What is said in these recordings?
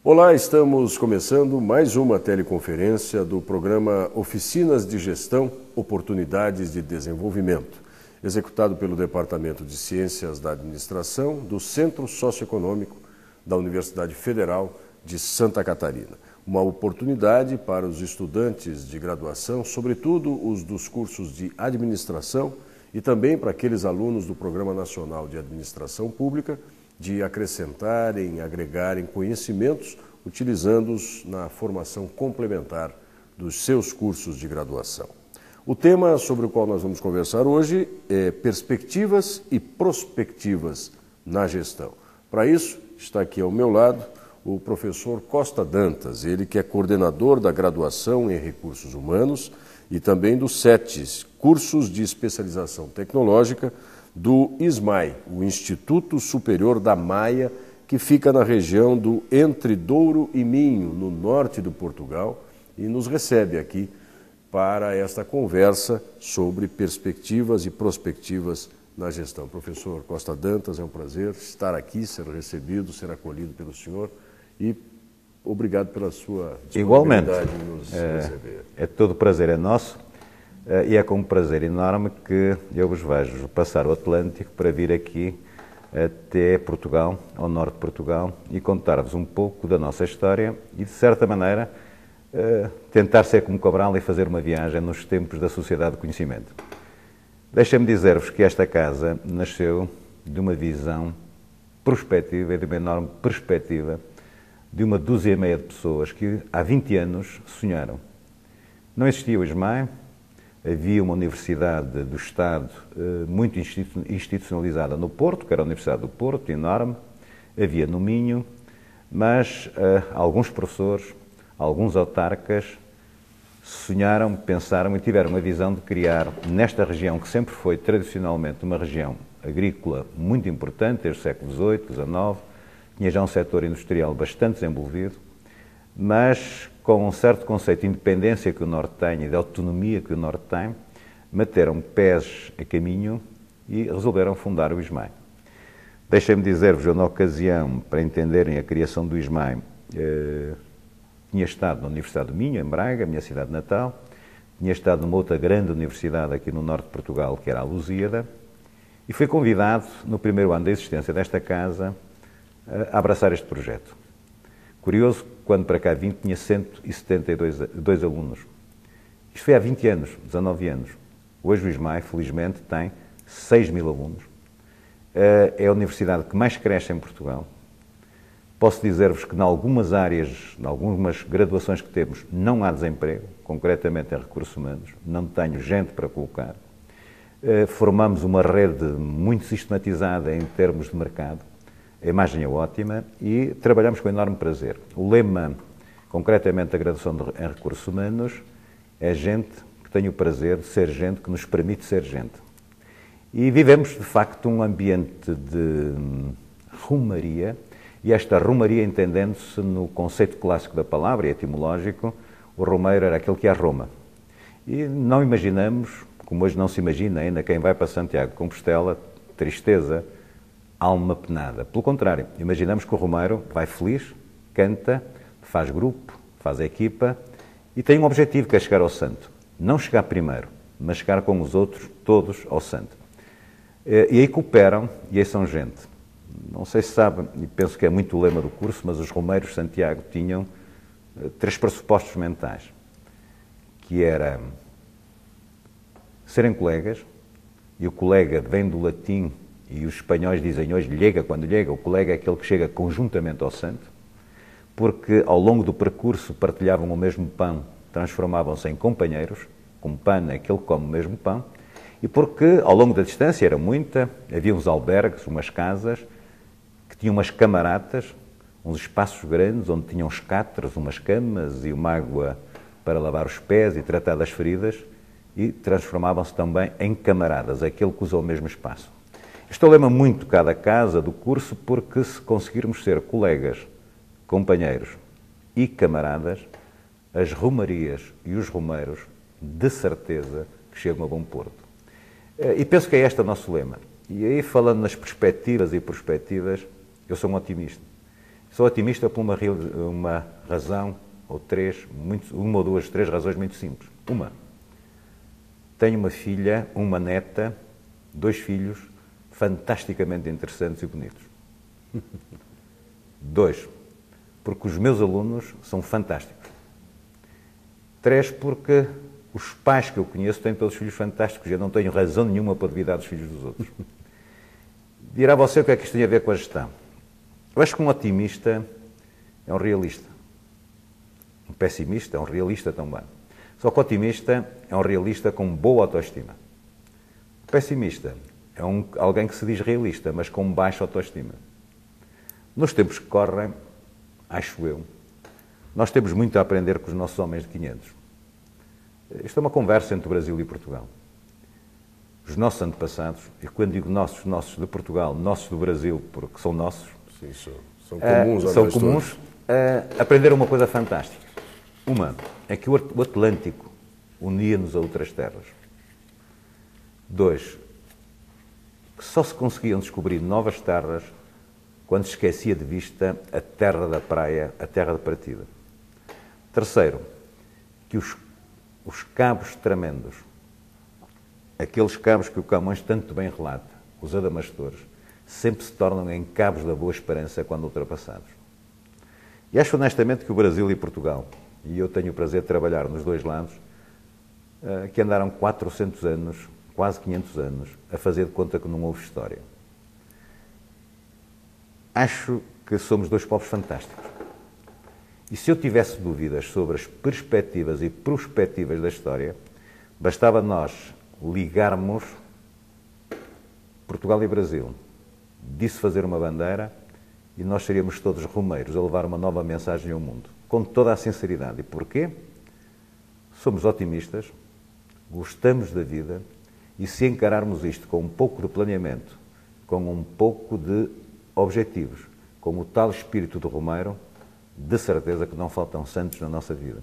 Olá, estamos começando mais uma teleconferência do programa Oficinas de Gestão, Oportunidades de Desenvolvimento, executado pelo Departamento de Ciências da Administração do Centro Socioeconômico da Universidade Federal de Santa Catarina. Uma oportunidade para os estudantes de graduação, sobretudo os dos cursos de administração e também para aqueles alunos do Programa Nacional de Administração Pública, de acrescentarem, agregarem conhecimentos, utilizando-os na formação complementar dos seus cursos de graduação. O tema sobre o qual nós vamos conversar hoje é perspectivas e prospectivas na gestão. Para isso, está aqui ao meu lado o professor Costa Dantas, ele que é coordenador da graduação em Recursos Humanos e também do CETES, Cursos de Especialização Tecnológica, do ISMAI, o Instituto Superior da Maia, que fica na região do Entre Douro e Minho, no norte do Portugal, e nos recebe aqui para esta conversa sobre perspectivas e prospectivas na gestão. Professor Costa Dantas, é um prazer estar aqui, ser recebido, ser acolhido pelo senhor e obrigado pela sua disponibilidade em nos receber. É todo prazer é nosso. E é com um prazer enorme que eu vos vejo passar o Atlântico para vir aqui até Portugal, ao norte de Portugal, e contar-vos um pouco da nossa história e, de certa maneira, tentar ser como Cabral e fazer uma viagem nos tempos da Sociedade do Conhecimento. Deixem-me dizer-vos que esta casa nasceu de uma visão prospectiva e de uma enorme perspectiva de uma dúzia e meia de pessoas que há 20 anos sonharam. Não existia o ISMAI. Havia uma universidade do Estado muito institucionalizada no Porto, que era a Universidade do Porto, enorme. Havia no Minho, mas alguns professores, alguns autarcas sonharam, pensaram e tiveram uma visão de criar, nesta região que sempre foi tradicionalmente uma região agrícola muito importante, desde o século XVIII, XIX, tinha já um setor industrial bastante desenvolvido, mas com um certo conceito de independência que o Norte tem e de autonomia que o Norte tem, meteram pés a caminho e resolveram fundar o ISMAI. Deixem-me dizer-vos, eu na ocasião, para entenderem a criação do ISMAI, tinha estado na Universidade do Minho, em Braga, a minha cidade natal, tinha estado numa outra grande universidade aqui no norte de Portugal, que era a Lusíada, e fui convidado, no primeiro ano da existência desta casa, a abraçar este projeto. Curioso, quando para cá vim, tinha 172 alunos. Isto foi há 20 anos, 19 anos. Hoje o ISMAI, felizmente, tem 6.000 alunos. É a universidade que mais cresce em Portugal. Posso dizer-vos que, em algumas áreas, em algumas graduações que temos, não há desemprego, concretamente em recursos humanos. Não tenho gente para colocar. Formamos uma rede muito sistematizada em termos de mercado. A imagem é ótima e trabalhamos com enorme prazer. O lema, concretamente da graduação em Recursos Humanos, é gente que tem o prazer de ser gente, que nos permite ser gente. E vivemos, de facto, um ambiente de rumaria, e esta rumaria, entendendo-se no conceito clássico da palavra e etimológico, o romeiro era aquele que é a Roma. E não imaginamos, como hoje não se imagina ainda quem vai para Santiago de Compostela, tristeza, alma penada. Pelo contrário, imaginamos que o romeiro vai feliz, canta, faz grupo, faz equipa e tem um objetivo que é chegar ao santo. Não chegar primeiro, mas chegar com os outros, todos, ao santo. E aí cooperam e aí são gente. Não sei se sabem, e penso que é muito o lema do curso, mas os romeiros de Santiago tinham 3 pressupostos mentais, que era serem colegas, e o colega vem do latim. E os espanhóis dizem hoje, llega, quando llega, o colega é aquele que chega conjuntamente ao santo, porque ao longo do percurso partilhavam o mesmo pão, transformavam-se em companheiros, como pão é aquele que come o mesmo pão, e porque ao longo da distância era muita, havia uns albergues, umas casas, que tinham umas camaratas, uns espaços grandes, onde tinham escatres, umas camas e uma água para lavar os pés e tratar das feridas, e transformavam-se também em camaradas, aquele que usa o mesmo espaço. Este é o lema muito cada casa do curso, porque se conseguirmos ser colegas, companheiros e camaradas, as romarias e os romeiros, de certeza, que chegam a bom porto. E penso que é este o nosso lema. E aí, falando nas perspectivas e prospectivas, eu sou um otimista. Sou otimista por uma razão, ou três, uma ou duas, três razões muito simples. Uma, tenho uma filha, uma neta, 2 filhos fantasticamente interessantes e bonitos. 2, porque os meus alunos são fantásticos. 3, porque os pais que eu conheço têm todos filhos fantásticos e eu não tenho razão nenhuma para duvidar dos filhos dos outros. Dirá você o que é que isto tem a ver com a gestão. Eu acho que um otimista é um realista. Um pessimista é um realista também. Só que o otimista é um realista com boa autoestima. O pessimista é alguém que se diz realista, mas com baixa autoestima. Nos tempos que correm, acho eu, nós temos muito a aprender com os nossos homens de 500. Isto é uma conversa entre o Brasil e Portugal. Os nossos antepassados, e quando digo nossos de Portugal, nossos do Brasil, porque são nossos, sim, são comuns, são comuns, aprenderam uma coisa fantástica. Uma, é que o Atlântico unia-nos a outras terras. 2, que só se conseguiam descobrir novas terras quando se esquecia de vista a terra da praia, a terra de partida. 3, que os cabos tremendos, aqueles cabos que o Camões tanto bem relata, os adamastores, sempre se tornam em cabos da boa esperança quando ultrapassados. E acho honestamente que o Brasil e Portugal, e eu tenho o prazer de trabalhar nos dois lados, que andaram 400 anos, quase 500 anos, a fazer de conta que não houve história. Acho que somos 2 povos fantásticos. E se eu tivesse dúvidas sobre as perspectivas e prospectivas da história, bastava nós ligarmos Portugal e Brasil, disso fazer uma bandeira, e nós seríamos todos romeiros a levar uma nova mensagem ao mundo, com toda a sinceridade. E porquê? Somos otimistas, gostamos da vida, e se encararmos isto com um pouco de planeamento, com um pouco de objetivos, com o tal espírito do romeiro, de certeza que não faltam santos na nossa vida.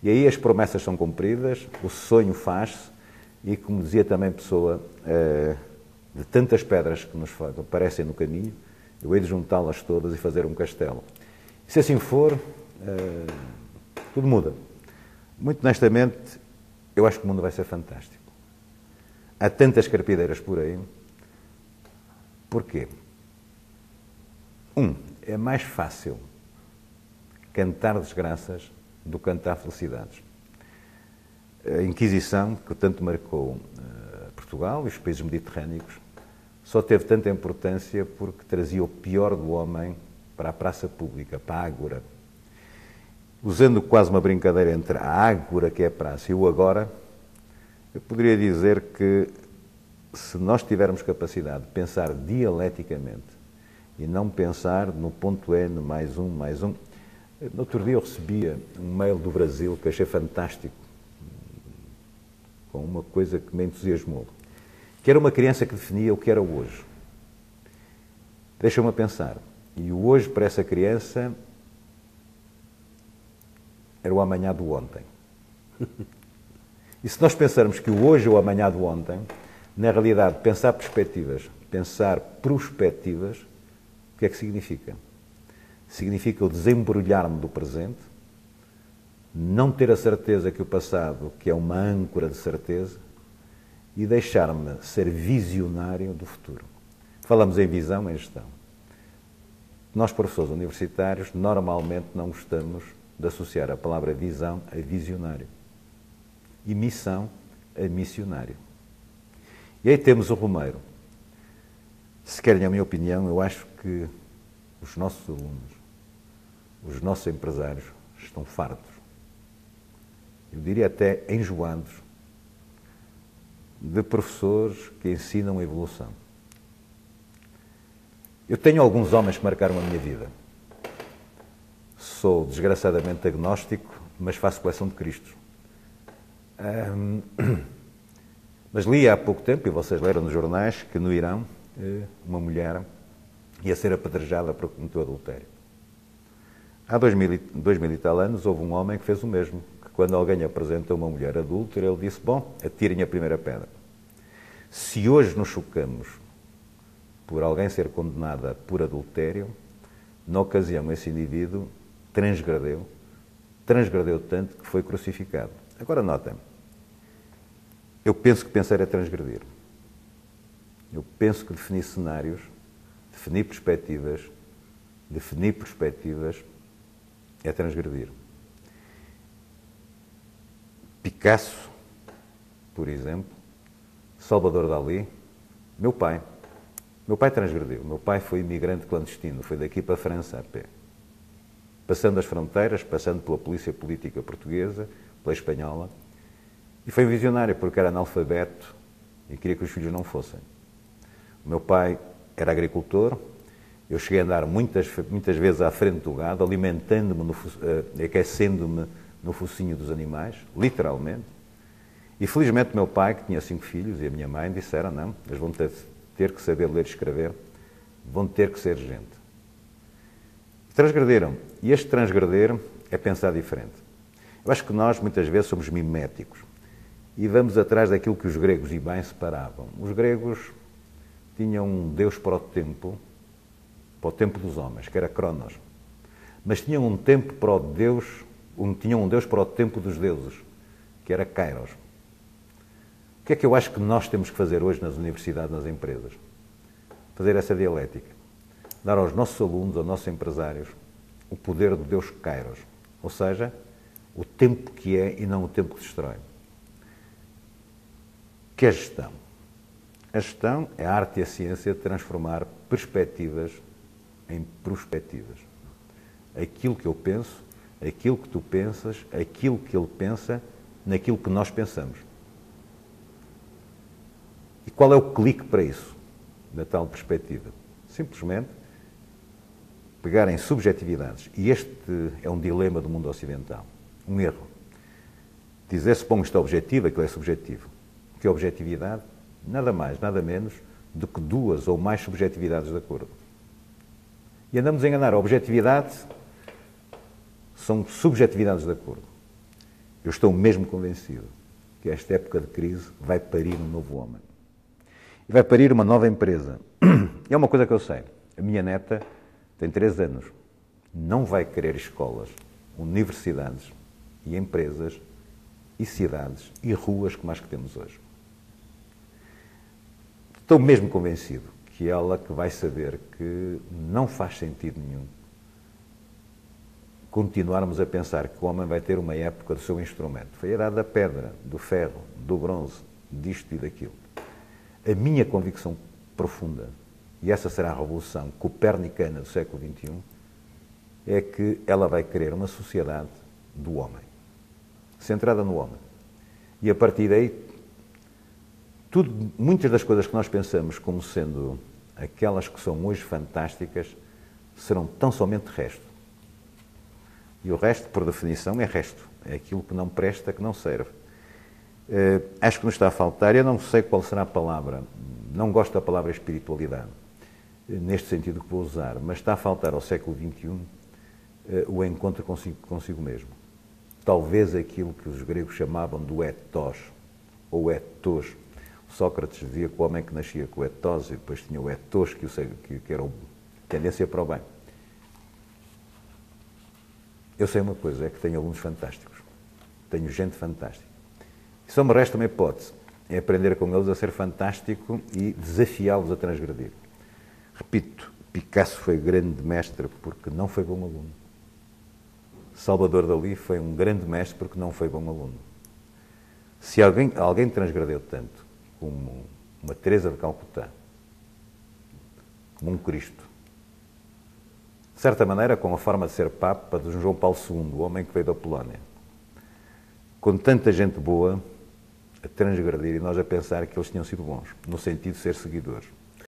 E aí as promessas são cumpridas, o sonho faz-se, e como dizia também Pessoa, de tantas pedras que nos aparecem no caminho, eu hei de juntá-las todas e fazer um castelo. E se assim for, tudo muda. Muito honestamente, eu acho que o mundo vai ser fantástico. Há tantas carpideiras por aí. Porquê? É mais fácil cantar desgraças do que cantar felicidades. A Inquisição, que tanto marcou Portugal e os países mediterrâneos, só teve tanta importância porque trazia o pior do homem para a praça pública, para a ágora. Usando quase uma brincadeira entre a ágora, que é a praça, e o agora, eu poderia dizer que se nós tivermos capacidade de pensar dialeticamente e não pensar no ponto N, mais um. No outro dia eu recebia um mail do Brasil que achei fantástico, com uma coisa que me entusiasmou, que era uma criança que definia o que era o hoje. Deixa-me pensar. E o hoje para essa criança era o amanhã do ontem. E se nós pensarmos que o hoje é o amanhã do ontem, na realidade, pensar perspectivas, pensar prospectivas, o que é que significa? Significa o desembrulhar-me do presente, não ter a certeza que o passado, que é uma âncora de certeza, e deixar-me ser visionário do futuro. Falamos em visão, em gestão. Nós, professores universitários, normalmente não gostamos de associar a palavra visão a visionário e missão a missionário. E aí temos o romeiro. Se querem a minha opinião, eu acho que os nossos alunos, os nossos empresários estão fartos. Eu diria até enjoados de professores que ensinam a evolução. Eu tenho alguns homens que marcaram a minha vida. Sou desgraçadamente agnóstico, mas faço coleção de Cristos. Mas li há pouco tempo, e vocês leram nos jornais, que no Irão uma mulher ia ser apedrejada por cometer adultério. Há 2000 e tal anos houve um homem que fez o mesmo, que quando alguém apresenta uma mulher adúltera, ele disse, bom, atirem a primeira pedra. Se hoje nos chocamos por alguém ser condenada por adultério, Na ocasião, esse indivíduo transgredeu tanto que foi crucificado. Agora notem, eu penso que pensar é transgredir. Eu penso que definir cenários, definir perspectivas é transgredir. Picasso, por exemplo, Salvador Dalí, meu pai transgrediu. Meu pai foi imigrante clandestino, foi daqui para a França a pé. Passando as fronteiras, passando pela polícia política portuguesa, pela espanhola, e foi um visionário porque era analfabeto e queria que os filhos não fossem. O meu pai era agricultor, eu cheguei a andar muitas vezes à frente do gado, alimentando-me, aquecendo-me no focinho dos animais, literalmente. E felizmente meu pai, que tinha 5 filhos, e a minha mãe disseram, não, eles vão ter que saber ler e escrever, vão ter que ser gente. Transgrediram. E este transgredir é pensar diferente. Eu acho que nós, muitas vezes, somos miméticos e vamos atrás daquilo que os gregos e bem separavam. Os gregos tinham um Deus para o tempo dos homens, que era Cronos. Mas tinham um tempo para o Deus, tinham um Deus para o tempo dos deuses, que era Kairos. O que é que eu acho que nós temos que fazer hoje nas universidades, nas empresas? Fazer essa dialética. Dar aos nossos alunos, aos nossos empresários, o poder do Deus Kairos. Ou seja, o tempo que é e não o tempo que destrói. O que é gestão? A gestão é a arte e a ciência de transformar perspectivas em prospectivas. Aquilo que eu penso, aquilo que tu pensas, aquilo que ele pensa, naquilo que nós pensamos. E qual é o clique para isso, da tal perspectiva? Simplesmente pegar em subjetividades. E este é um dilema do mundo ocidental. Um erro. Dizer-se, bom, isto é objetivo, aquilo é subjetivo. O que é objetividade? Nada mais, nada menos do que 2 ou mais subjetividades de acordo. E andamos a enganar. A objetividade são subjetividades de acordo. Eu estou mesmo convencido que esta época de crise vai parir um novo homem. E vai parir uma nova empresa. E é uma coisa que eu sei. A minha neta tem 3 anos. Não vai querer escolas, universidades e empresas e cidades e ruas como as que temos hoje. Estou mesmo convencido que ela que vai saber que não faz sentido nenhum continuarmos a pensar que o homem vai ter uma época do seu instrumento. Foi a idade da pedra, do ferro, do bronze, disto e daquilo. A minha convicção profunda, e essa será a revolução copernicana do século XXI, é que ela vai querer uma sociedade do homem, centrada no homem. E a partir daí, muitas das coisas que nós pensamos como sendo aquelas que são hoje fantásticas, serão tão somente resto. E o resto, por definição, é resto. É aquilo que não presta, que não serve. Acho que nos está a faltar, eu não sei qual será a palavra, não gosto da palavra espiritualidade, neste sentido que vou usar, mas está a faltar ao século XXI o encontro consigo mesmo. Talvez aquilo que os gregos chamavam do ethos, ou ethos. Sócrates dizia que o homem que nascia com o ethos e depois tinha o ethos, que era a tendência para o bem. Eu sei uma coisa, é que tenho alunos fantásticos, tenho gente fantástica. E só me resta uma hipótese, é aprender com eles a ser fantástico e desafiá-los a transgredir. Repito, Picasso foi grande mestre porque não foi bom aluno. Salvador Dalí foi um grande mestre porque não foi bom aluno. Se alguém transgredeu tanto como uma Teresa de Calcutá, como um Cristo, de certa maneira, com a forma de ser Papa de João Paulo II, o homem que veio da Polónia, com tanta gente boa a transgredir e nós a pensar que eles tinham sido bons, no sentido de ser seguidores.